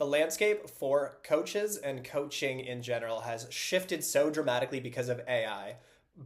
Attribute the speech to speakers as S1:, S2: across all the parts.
S1: the landscape for coaches and coaching in general has shifted so dramatically because of AI.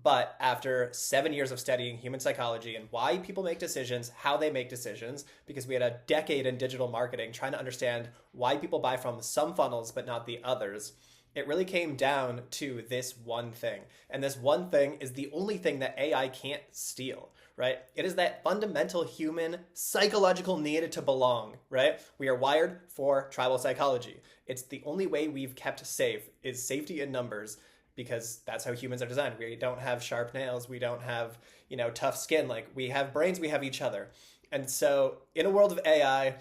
S1: But after 7 years of studying human psychology and why people make decisions, how they make decisions, because we had a decade in digital marketing trying to understand why people buy from some funnels but not the others, it really came down to this one thing. And this one thing is the only thing that AI can't steal, right? It is that fundamental human psychological need to belong, right? We are wired for tribal psychology. It's the only way we've kept safe is safety in numbers, because that's how humans are designed. We don't have sharp nails. We don't have, tough skin. Like, we have brains, we have each other. And so in a world of AI,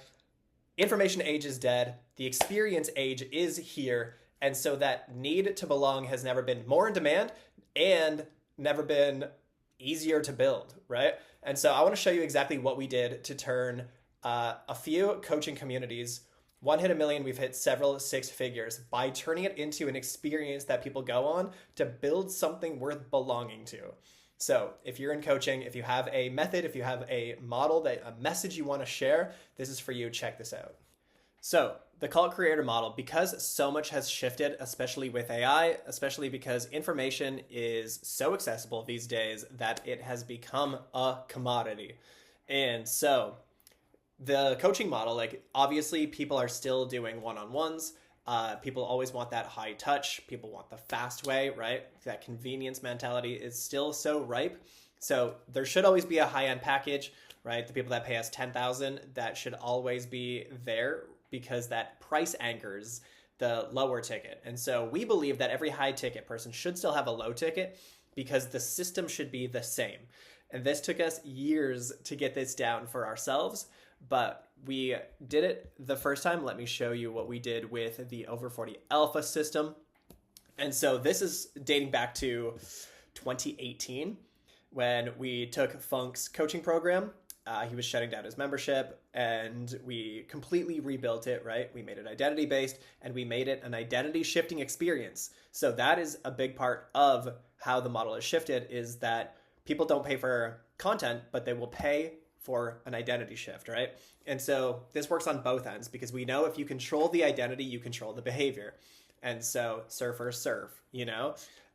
S1: information age is dead. The experience age is here. And so that need to belong has never been more in demand and never been easier to build, right? And so I want to show you exactly what we did to turn a few coaching communities. One hit 1 million, we've hit several 6 figures by turning it into an experience that people go on to build something worth belonging to. So if you're in coaching, if you have a method, if you have a model, a message you want to share, this is for you. Check this out. So the cult creator model, because so much has shifted, especially with AI, especially because information is so accessible these days that it has become a commodity. And so the coaching model, like, obviously people are still doing one-on-ones. People always want that high touch. People want the fast way, right? That convenience mentality is still so ripe. So there should always be a high-end package, right? The people that pay us $10,000, that should always be there, because that price anchors the lower ticket. And so we believe that every high ticket person should still have a low ticket, because the system should be the same. And this took us years to get this down for ourselves, but we did it the first time. Let me show you what we did with the Over 40 Alpha system. And so this is dating back to 2018 when we took Funk's coaching program. He was shutting down his membership, and we completely rebuilt it, right? We made it identity-based, and we made it an identity-shifting experience. So that is a big part of how the model has shifted, is that people don't pay for content, but they will pay for an identity shift, right? And so this works on both ends, because we know if you control the identity, you control the behavior. And so surfers surf,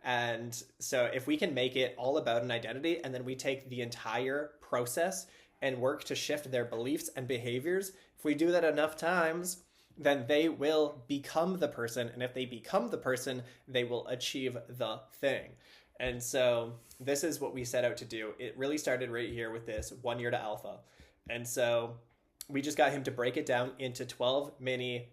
S1: And so if we can make it all about an identity, and then we take the entire process and work to shift their beliefs and behaviors, if we do that enough times, then they will become the person. And if they become the person, they will achieve the thing. And so this is what we set out to do. It really started right here with this 1 year to alpha. And so we just got him to break it down into 12 mini,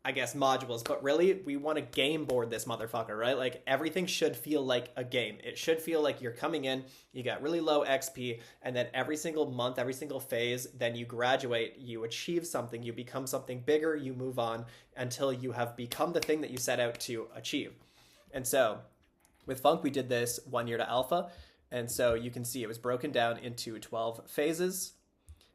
S1: modules, but really we want to game board this motherfucker, right? Like, everything should feel like a game. It should feel like you're coming in, you got really low XP, and then every single month, every single phase, then you graduate, you achieve something, you become something bigger, you move on until you have become the thing that you set out to achieve. And so with Funk, we did this 1 year to alpha. And so you can see it was broken down into 12 phases.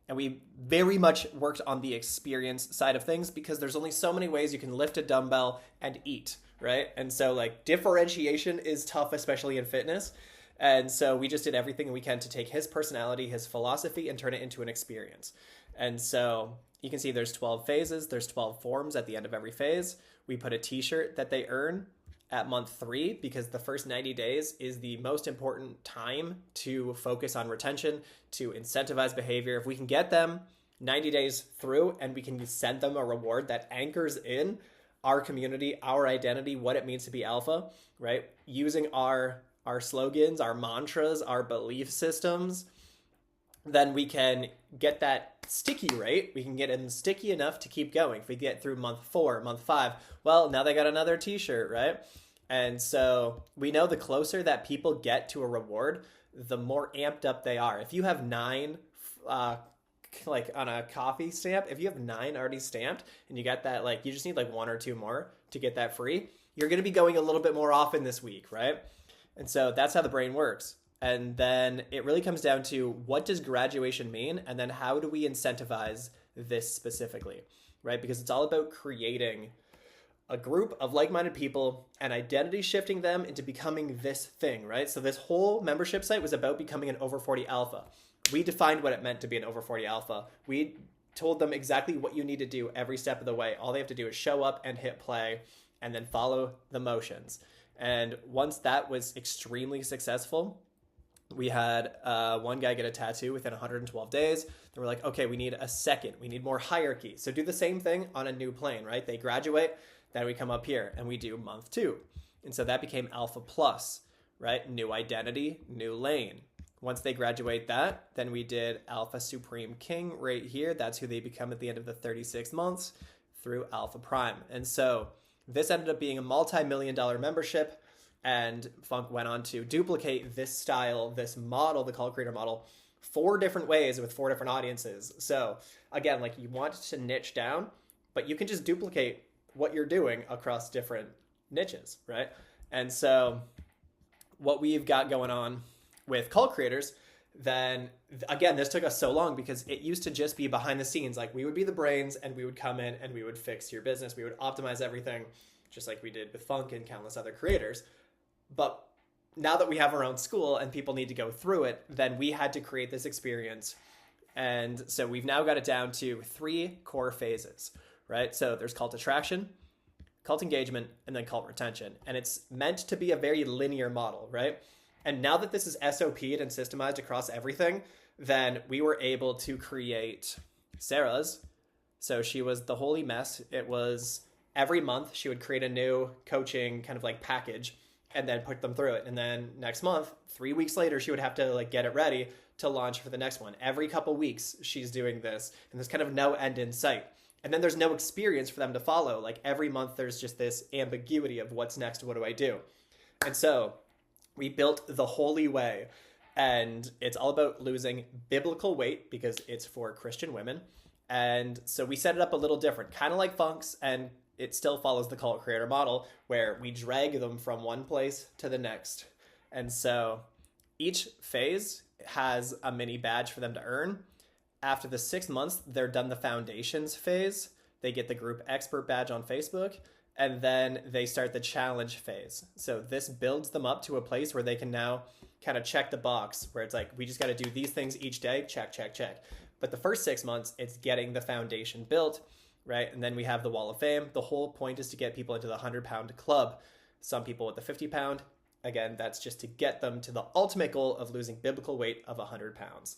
S1: And we very much worked on the experience side of things, because there's only so many ways you can lift a dumbbell and eat, right? And so, like, differentiation is tough, especially in fitness. And so we just did everything we can to take his personality, his philosophy, and turn it into an experience. And so you can see there's 12 phases. There's 12 forms at the end of every phase. We put a t-shirt that they earn at month 3, because the first 90 days is the most important time to focus on retention, to incentivize behavior. If we can get them 90 days through and we can send them a reward that anchors in our community, our identity, what it means to be alpha, right? Using our slogans, our mantras, our belief systems, then we can get that sticky rate. We can get them sticky enough to keep going. If we get through month 4, month 5, well, now they got another t-shirt, right? And so we know the closer that people get to a reward, the more amped up they are. If you have 9, like on a coffee stamp, if you have 9 already stamped and you got that, like, you just need like 1 or 2 more to get that free, you're going to be going a little bit more often this week, right? And so that's how the brain works. And then it really comes down to, what does graduation mean? And then how do we incentivize this specifically, right? Because it's all about creating a group of like-minded people and identity shifting them into becoming this thing, right? So this whole membership site was about becoming an over 40 alpha. We defined what it meant to be an over 40 alpha. We told them exactly what you need to do every step of the way. All they have to do is show up and hit play and then follow the motions. And once that was extremely successful, we had one guy get a tattoo within 112 days. Then we're like, okay, we need a second. We need more hierarchy. So do the same thing on a new plane, right? They graduate, then we come up here and we do month 2. And so that became Alpha Plus, right? New identity, new lane. Once they graduate that, then we did Alpha Supreme King right here. That's who they become at the end of the 36 months through Alpha Prime. And so this ended up being a multi-million-dollar membership, and Funk went on to duplicate this style, this model, the Cult Creator model, 4 different ways with 4 different audiences. So again, like, you want to niche down, but you can just duplicate what you're doing across different niches, right? And so what we've got going on with Cult Creators, then again, this took us so long because it used to just be behind the scenes. Like, we would be the brains and we would come in and we would fix your business. We would optimize everything just like we did with Funk and countless other creators. But now that we have our own school and people need to go through it, then we had to create this experience. And so we've now got it down to 3 core phases, right? So there's cult attraction, cult engagement, and then cult retention. And it's meant to be a very linear model, right? And now that this is SOP'd and systemized across everything, then we were able to create Sarah's. So she was the holy mess. It was every month she would create a new coaching kind of like package and then put them through it. And then next month, 3 weeks later, she would have to like get it ready to launch for the next one. Every couple weeks she's doing this, and there's kind of no end in sight. And then there's no experience for them to follow. Like, every month there's just this ambiguity of what's next, what do I do? And so we built the Holy Way, and it's all about losing biblical weight because it's for Christian women. And so we set it up a little different, kind of like Funk's, and it still follows the Cult Creator model where we drag them from one place to the next. And so each phase has a mini badge for them to earn. After the 6 months, they're done the foundations phase. They get the group expert badge on Facebook, and then they start the challenge phase. So this builds them up to a place where they can now kind of check the box, where it's like, we just got to do these things each day, check, check, check. But the first 6 months, it's getting the foundation built, right? And then we have the Wall of Fame. The whole point is to get people into the 100-pound club. Some people with the 50-pound. Again, that's just to get them to the ultimate goal of losing biblical weight of 100 pounds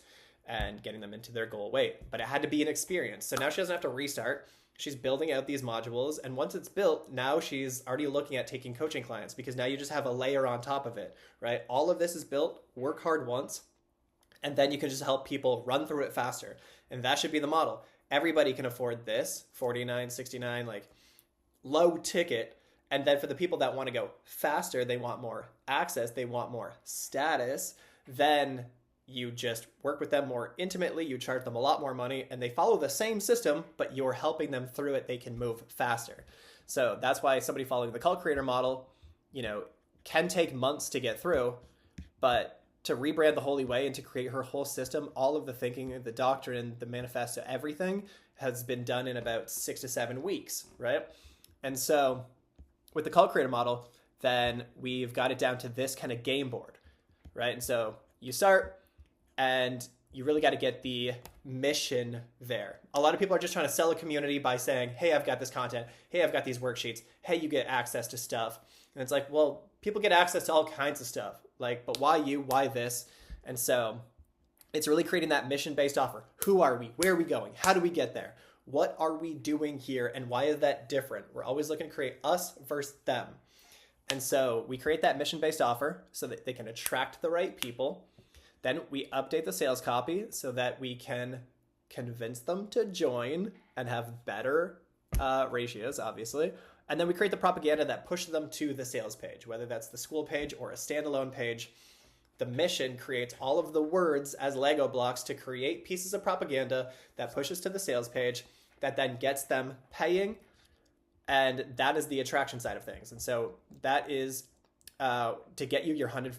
S1: and getting them into their goal weight. But it had to be an experience. So now she doesn't have to restart. She's building out these modules. And once it's built, now she's already looking at taking coaching clients, because now you just have a layer on top of it, right? All of this is built, work hard once, and then you can just help people run through it faster. And that should be the model. Everybody can afford this, $49, $69, like low ticket. And then for the people that want to go faster, they want more access, they want more status, then you just work with them more intimately, you charge them a lot more money, and they follow the same system, but you're helping them through it. They can move faster. So that's why somebody following the Cult Creator model, can take months to get through, but to rebrand the Holy Way and to create her whole system, all of the thinking, the doctrine, the manifesto, everything has been done in about 6 to 7 weeks, right? And so with the Cult Creator model, then we've got it down to this kind of game board, right? And so you start, and you really got to get the mission there. A lot of people are just trying to sell a community by saying, hey, I've got this content. Hey, I've got these worksheets. Hey, you get access to stuff. And it's like, well, people get access to all kinds of stuff. Like, but why you? Why this? And so it's really creating that mission-based offer. Who are we? Where are we going? How do we get there? What are we doing here? And why is that different? We're always looking to create us versus them. And so we create that mission-based offer so that they can attract the right people. Then we update the sales copy so that we can convince them to join and have better ratios, obviously. And then we create the propaganda that pushes them to the sales page, whether that's the school page or a standalone page. The mission creates all of the words as Lego blocks to create pieces of propaganda that pushes to the sales page that then gets them paying. And that is the attraction side of things. And so that is to get you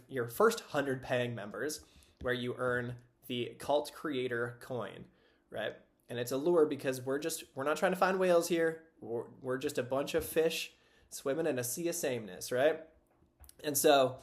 S1: your first 100 paying members, where you earn the Cult Creator coin, right? And it's a lure because we're not trying to find whales here. We're just a bunch of fish swimming in a sea of sameness, right? And so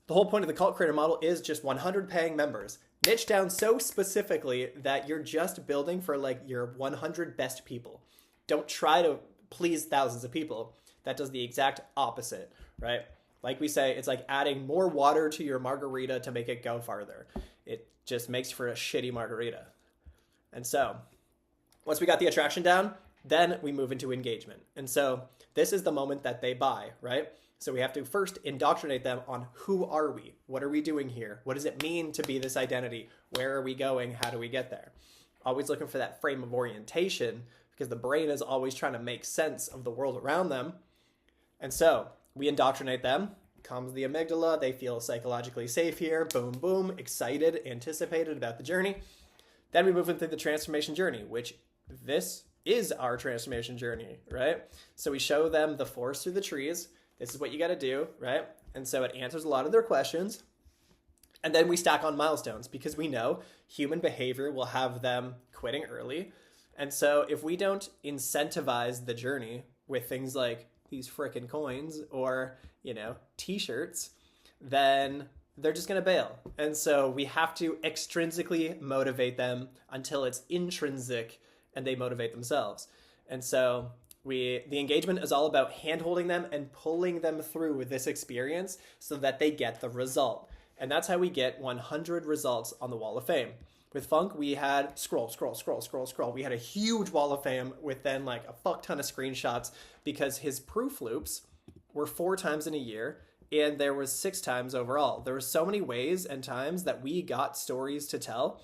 S1: the whole point of the Cult Creator model is just 100 paying members. Niche down so specifically that you're just building for like your 100 best people. Don't try to please thousands of people. That does the exact opposite, right? Like we say, it's like adding more water to your margarita to make it go farther. It just makes for a shitty margarita. And so once we got the attraction down, then we move into engagement. And so this is the moment that they buy, right? So we have to first indoctrinate them on who are we? What are we doing here? What does it mean to be this identity? Where are we going? How do we get there? Always looking for that frame of orientation because the brain is always trying to make sense of the world around them. And so we indoctrinate them, comes the amygdala, they feel psychologically safe here, boom, boom, excited, anticipated about the journey. Then we move into the transformation journey, which this is our transformation journey, right? So we show them the forest through the trees. This is what you got to do, right? And so it answers a lot of their questions. And then we stack on milestones because we know human behavior will have them quitting early. And so if we don't incentivize the journey with things like these frickin' coins or, t-shirts, then they're just going to bail. And so we have to extrinsically motivate them until it's intrinsic and they motivate themselves. And so the engagement is all about hand-holding them and pulling them through with this experience so that they get the result. And that's how we get 100 results on the Wall of Fame. With Funk, we had scroll. We had a huge Wall of Fame with then like a fuck ton of screenshots because his proof loops were 4 times in a year and there was 6 times overall. There were so many ways and times that we got stories to tell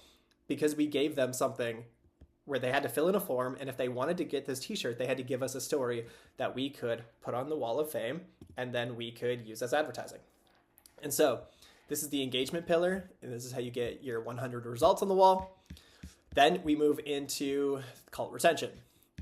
S1: because we gave them something where they had to fill in a form, and if they wanted to get this t-shirt, they had to give us a story that we could put on the Wall of Fame and then we could use as advertising. And so this is the engagement pillar, and this is how you get your 100 results on the wall. Then we move into cult retention.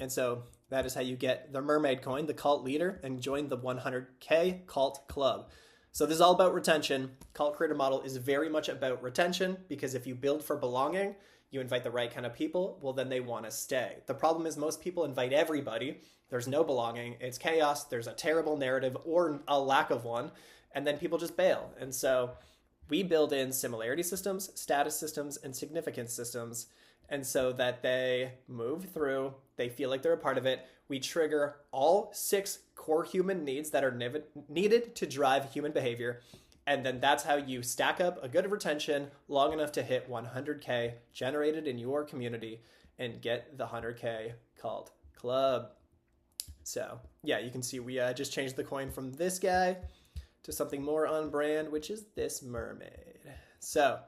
S1: And so that is how you get the mermaid coin, the cult leader, and join the 100K cult club. So this is all about retention. Cult creator model is very much about retention because if you build for belonging, you invite the right kind of people, well, then they want to stay. The problem is most people invite everybody. There's no belonging. It's chaos. There's a terrible narrative or a lack of one, and then people just bail. And so we build in similarity systems, status systems, and significance systems. And so that they move through, they feel like they're a part of it. We trigger all 6 core human needs that are needed to drive human behavior. And then that's how you stack up a good retention long enough to hit 100K generated in your community and get the 100K cult club. So yeah, you can see we just changed the coin from this guy to something more on brand, which is this mermaid. So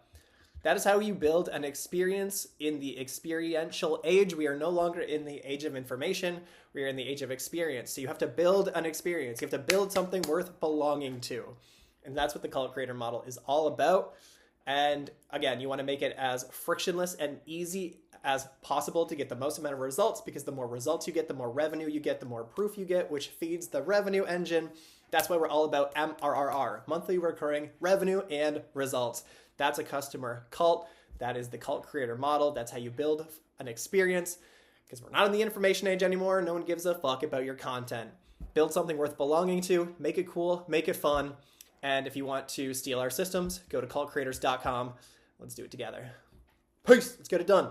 S1: that is how you build an experience in the experiential age. We are no longer in the age of information. We are in the age of experience. So you have to build an experience. You have to build something worth belonging to. And that's what the cult creator model is all about. And again, you want to make it as frictionless and easy as possible to get the most amount of results, because the more results you get, the more revenue you get, the more proof you get, which feeds the revenue engine. That's why we're all about MRRR, monthly recurring revenue and results. That's a customer cult. That is the cult creator model. That's how you build an experience, because we're not in the information age anymore. No one gives a fuck about your content. Build something worth belonging to, make it cool, make it fun. And if you want to steal our systems, go to cultcreators.com. Let's do it together. Peace. Let's get it done.